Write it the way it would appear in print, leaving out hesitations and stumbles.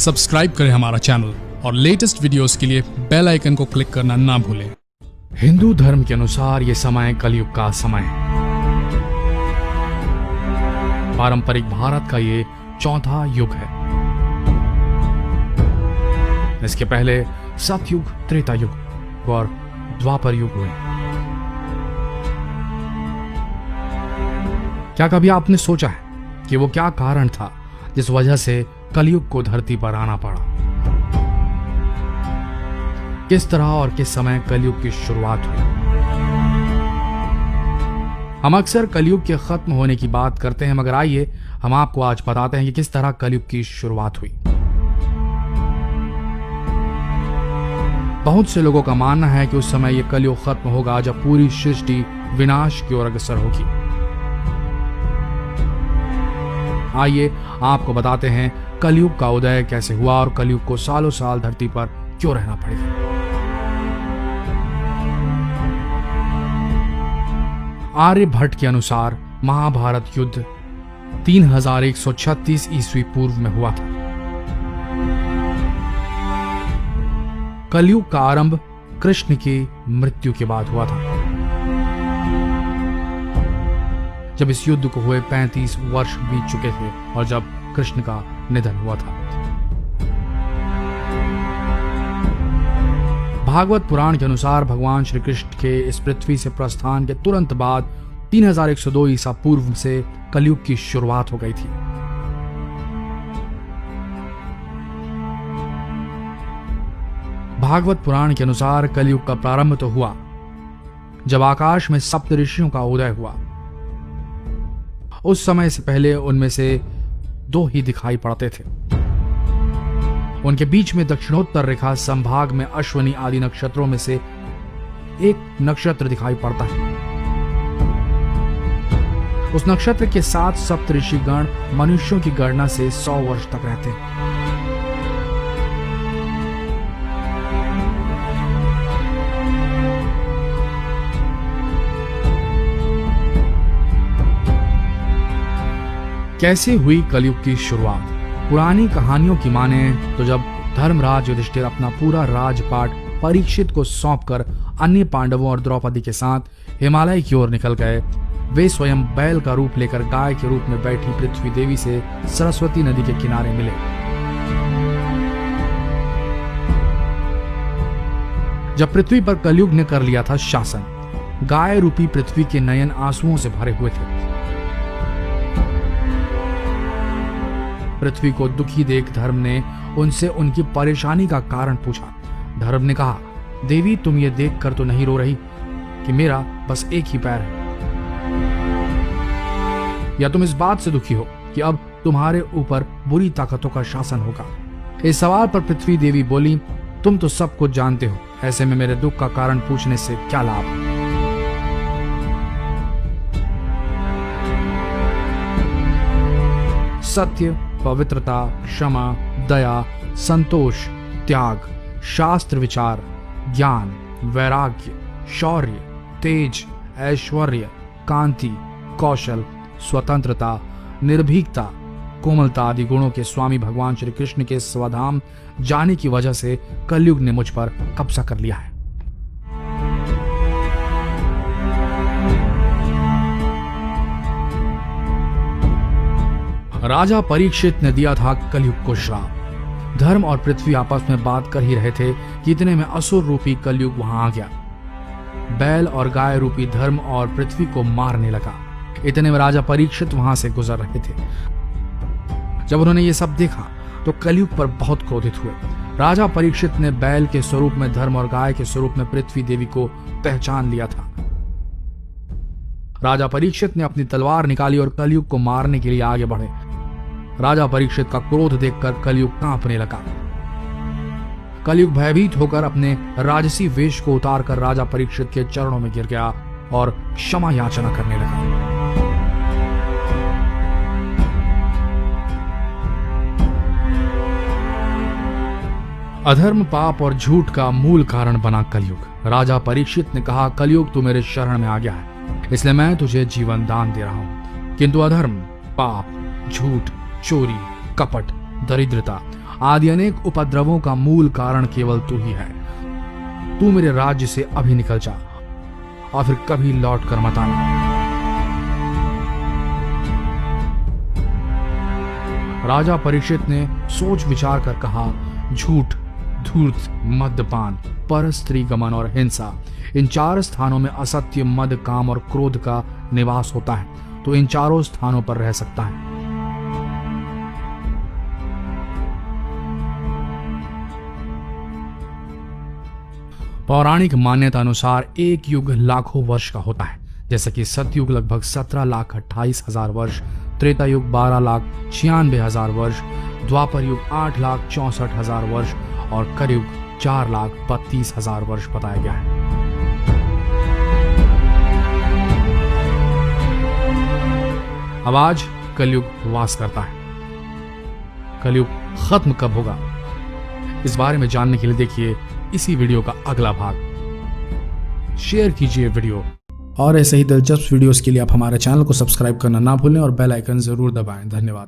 Subscribe करें हमारा channel और लेटेस्ट वीडियोस के लिए बेल आइकन को क्लिक करना ना भूलें। हिंदू धर्म के अनुसार ये समय कलयुग का समय है। पारंपरिक भारत का ये चौथा युग है। इसके पहले सतयुग, त्रेता युग और द्वापर युग हुए। क्या कभी आपने सोचा है कि वो क्या कारण था जिस वजह से कलयुग को धरती पर आना पड़ा? किस तरह और किस समय कलयुग की शुरुआत हुई? हम अक्सर कलयुग के खत्म होने की बात करते हैं, मगर आइए हम आपको आज बताते हैं कि किस तरह कलयुग की शुरुआत हुई। बहुत से लोगों का मानना है कि उस समय यह कलयुग खत्म होगा जब पूरी सृष्टि विनाश की ओर अग्रसर होगी। आइए आपको बताते हैं कलयुग का उदय कैसे हुआ और कलयुग को सालों साल धरती पर क्यों रहना पड़ेगा। आर्यभट्ट के अनुसार महाभारत युद्ध 3136 ईस्वी पूर्व में हुआ था। कलयुग का आरंभ कृष्ण की मृत्यु के बाद हुआ था, जब इस युद्ध को हुए 35 वर्ष बीत चुके थे और जब कृष्ण का निधन हुआ था। भागवत पुराण के अनुसार भगवान श्री कृष्ण के इस पृथ्वी से प्रस्थान के तुरंत बाद 3102 ईसा पूर्व से कलयुग की शुरुआत हो गई थी। भागवत पुराण के अनुसार कलयुग का प्रारंभ तो हुआ जब आकाश में सप्त ऋषियों का उदय हुआ। उस समय से पहले उनमें से 2 ही दिखाई पड़ते थे। उनके बीच में दक्षिणोत्तर रेखा संभाग में अश्वनी आदि नक्षत्रों में से एक नक्षत्र दिखाई पड़ता है। उस नक्षत्र के 7 सप्त ऋषि गण मनुष्यों की गणना से 100 वर्ष तक रहते हैं। कैसे हुई कलयुग की शुरुआत? पुरानी कहानियों की माने तो जब धर्मराज युधिष्ठिर अपना पूरा राजपाट परीक्षित को सौंपकर अन्य पांडवों और द्रौपदी के साथ हिमालय की ओर निकल गए, वे स्वयं बैल का रूप लेकर गाय के रूप में बैठी पृथ्वी देवी से सरस्वती नदी के किनारे मिले। जब पृथ्वी पर कलयुग ने कर लिया था शासन, गाय रूपी पृथ्वी के नयन आंसुओं से भरे हुए थे। पृथ्वी को दुखी देख धर्म ने उनसे उनकी परेशानी का कारण पूछा। धर्म ने कहा, देवी तुम ये देख कर तो नहीं रो रही कि मेरा बस एक ही पैर है, या तुम इस बात से दुखी हो कि अब तुम्हारे ऊपर बुरी ताकतों का शासन होगा? इस सवाल पर पृथ्वी देवी बोली, तुम तो सब कुछ जानते हो, ऐसे में मेरे दुख का कारण पूछने से क्या लाभ? सत्य, पवित्रता, क्षमा, दया, संतोष, त्याग, शास्त्र विचार, ज्ञान, वैराग्य, शौर्य, तेज, ऐश्वर्य, कांति, कौशल, स्वतंत्रता, निर्भीकता, कोमलता आदि गुणों के स्वामी भगवान श्री कृष्ण के स्वधाम जाने की वजह से कलयुग ने मुझ पर कब्जा कर लिया है। राजा परीक्षित ने दिया था कलयुग को श्राप। धर्म और पृथ्वी आपस में बात कर ही रहे थे कि इतने में असुर रूपी कलयुग वहां आ गया। बैल और गाय रूपी धर्म और पृथ्वी को मारने लगा। इतने में राजा परीक्षित वहां से गुजर रहे थे। जब उन्होंने ये सब देखा तो कलयुग पर बहुत क्रोधित हुए। राजा परीक्षित ने बैल के स्वरूप में धर्म और गाय के स्वरूप में पृथ्वी देवी को पहचान लिया था। राजा परीक्षित ने अपनी तलवार निकाली और कलयुग को मारने के लिए आगे बढ़े। राजा परीक्षित का क्रोध देखकर कलयुग कांपने लगा। कलयुग भयभीत होकर अपने राजसी वेश को उतारकर राजा परीक्षित के चरणों में गिर गया और क्षमा याचना करने लगा। अधर्म, पाप और झूठ का मूल कारण बना कलयुग। राजा परीक्षित ने कहा, कलयुग तू मेरे शरण में आ गया है, इसलिए मैं तुझे जीवन दान दे रहा हूं। किंतु अधर्म, पाप, झूठ, चोरी, कपट, दरिद्रता आदि अनेक उपद्रवों का मूल कारण केवल तू ही है। तू मेरे राज्य से अभी निकल जा और फिर कभी लौट कर मत आना। राजा परीक्षित ने सोच विचार कर कहा, झूठ, धूर्त, मद्यपान, परस्त्री गमन और हिंसा, इन 4 स्थानों में असत्य, मद, काम और क्रोध का निवास होता है, तो इन 4 स्थानों पर रह सकता है। पौराणिक मान्यता अनुसार एक युग लाखों वर्ष का होता है, जैसे कि सतयुग लगभग 17,28,000 वर्ष, त्रेता युग 12,96,000 वर्ष, द्वापर युग 8,64,000 वर्ष और कलयुग 4,32,000 वर्ष बताया गया है। अब आज कलयुग वास करता है। कलयुग खत्म कब होगा, इस बारे में जानने के लिए देखिए इसी वीडियो का अगला भाग। शेयर कीजिए वीडियो, और ऐसे ही दिलचस्प वीडियोस के लिए आप हमारे चैनल को सब्सक्राइब करना ना भूलें और बेल आइकन जरूर दबाएं। धन्यवाद।